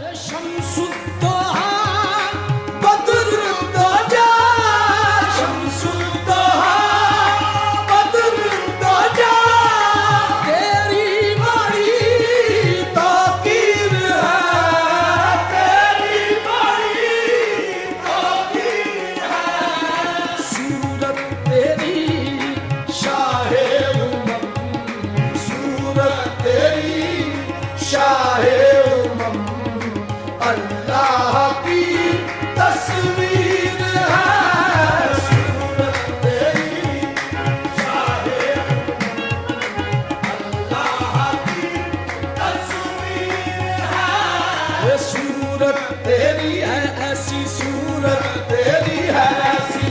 शम्सुद्दोहा बद्रुद्दोजा शम्सुद्दोहा बद्रुद्दोजा तेरी बड़ी ताकीर है तेरी बड़ी ताकीर है सूरत तेरी शाहे उमम सूरत तेरी शाहे अल्लाह की तस्वीर है सूरत तेरी शाहे अल्लाह की तस्वीर है सूरत तेरी है ऐसी सूरत तेरी है ऐसी